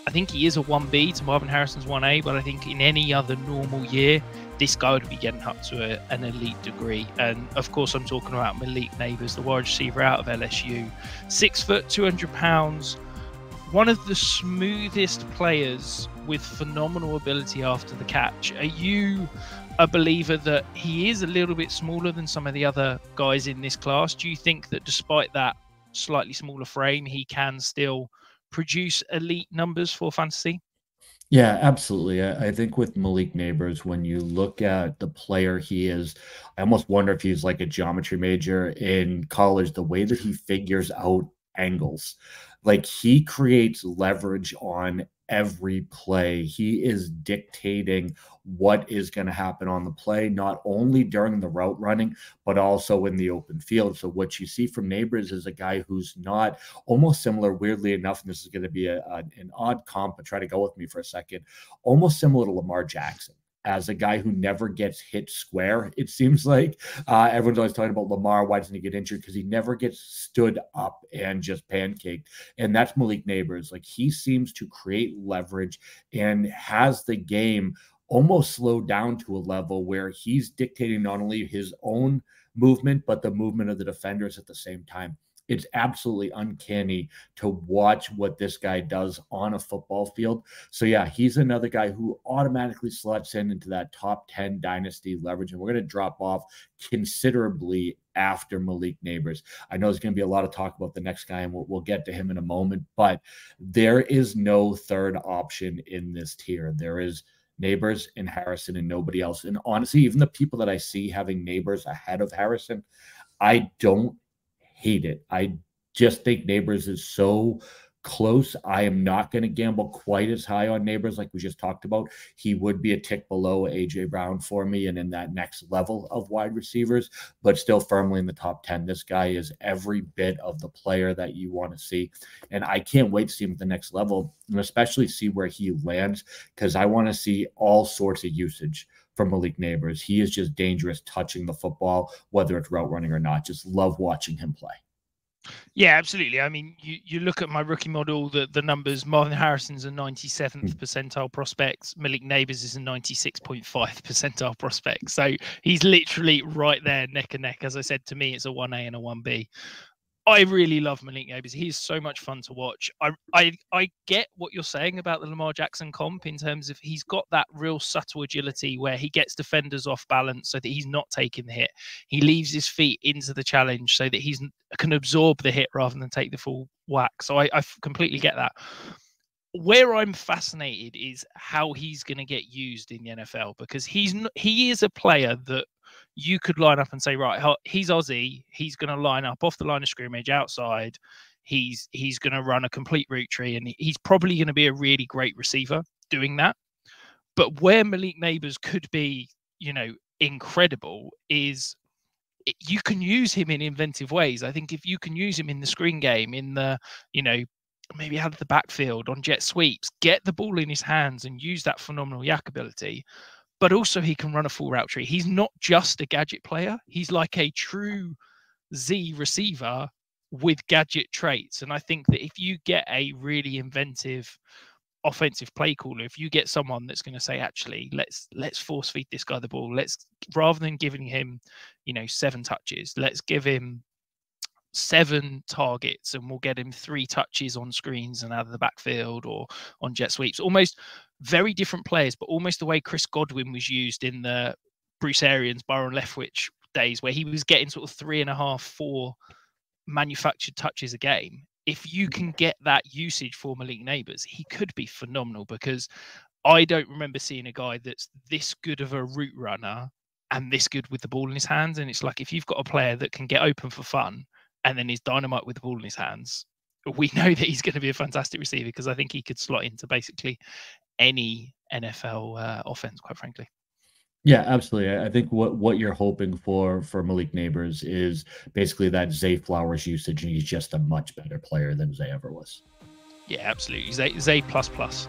I think he is a 1B to Marvin Harrison's 1A, but I think in any other normal year, this guy would be getting up to an elite degree. And of course, I'm talking about Malik Nabers, the wide receiver out of LSU. 6 foot, 200 pounds, one of the smoothest players with phenomenal ability after the catch. Are you a believer that he is a little bit smaller than some of the other guys in this class? Do you think that despite that slightly smaller frame, he can still produce elite numbers for fantasy? Yeah, absolutely. I think with Malik Nabers, when you look at the player he is, I almost wonder if he's like a geometry major in college, the way that he figures out angles. Like he creates leverage on every play. He is dictating what is going to happen on the play, not only during the route running, but also in the open field. So what you see from Nabers is a guy who's not almost similar, weirdly enough, and this is going to be an odd comp, but try to go with me for a second, almost similar to Lamar Jackson as a guy who never gets hit square. It seems like everyone's always talking about Lamar. Why doesn't he get injured? Because he never gets stood up and just pancaked. And that's Malik Nabers. Like he seems to create leverage and has the game almost slowed down to a level where he's dictating not only his own movement, but the movement of the defenders at the same time. It's absolutely uncanny to watch what this guy does on a football field. So yeah, he's another guy who automatically slots into that top 10 dynasty leverage. And we're going to drop off considerably after Malik Nabers. I know there's going to be a lot of talk about the next guy, and we'll get to him in a moment, but there is no third option in this tier. There is Nabers and Harrison and nobody else. And honestly, even the people that I see having Nabers ahead of Harrison, I don't hate it. I just think Nabers is so close. I am not going to gamble quite as high on Nabers like we just talked about. He would be a tick below AJ Brown for me and in that next level of wide receivers, but still firmly in the top 10. This guy is every bit of the player that you want to see. And I can't wait to see him at the next level, and especially see where he lands, because I want to see all sorts of usage from Malik Nabers. He is just dangerous touching the football, whether it's route running or not. Just love watching him play. Yeah, absolutely. I mean, you look at my rookie model, the numbers, Marvin Harrison's a 97th percentile prospect. Malik Nabers is a 96.5 percentile prospect. So he's literally right there neck and neck. As I said, to me, it's a 1A and a 1B. I really love Malik Nabers. He's so much fun to watch. I get what you're saying about the Lamar Jackson comp in terms of he's got that real subtle agility where he gets defenders off balance so that he's not taking the hit. He leaves his feet into the challenge so that he can absorb the hit rather than take the full whack. So I completely get that. Where I'm fascinated is how he's going to get used in the NFL, because he is a player that you could line up and say, right, he's Aussie. He's going to line up off the line of scrimmage outside. He's going to run a complete route tree, and he's probably going to be a really great receiver doing that. But where Malik Nabers could be, incredible is you can use him in inventive ways. I think if you can use him in the screen game, in the, maybe out of the backfield on jet sweeps, get the ball in his hands and use that phenomenal yak ability. But also he can run a full route tree. He's not just a gadget player. He's like a true Z receiver with gadget traits. And I think that if you get a really inventive offensive play caller, if you get someone that's going to say, actually, let's force feed this guy the ball. Rather than giving him, 7 touches, let's give him 7 targets and we'll get him 3 touches on screens and out of the backfield or on jet sweeps. Almost very different players, but almost the way Chris Godwin was used in the Bruce Arians, Byron Leftwich days, where he was getting sort of 3.5, 4 manufactured touches a game. If you can get that usage for Malik Nabers, he could be phenomenal, because I don't remember seeing a guy that's this good of a route runner and this good with the ball in his hands. And it's like, if you've got a player that can get open for fun and then is dynamite with the ball in his hands, we know that he's going to be a fantastic receiver, because I think he could slot into basically any NFL offense, quite frankly. Yeah, absolutely. I think what you're hoping for Malik Nabers is basically that Zay Flowers usage, and he's just a much better player than Zay ever was. Yeah, absolutely. Zay plus.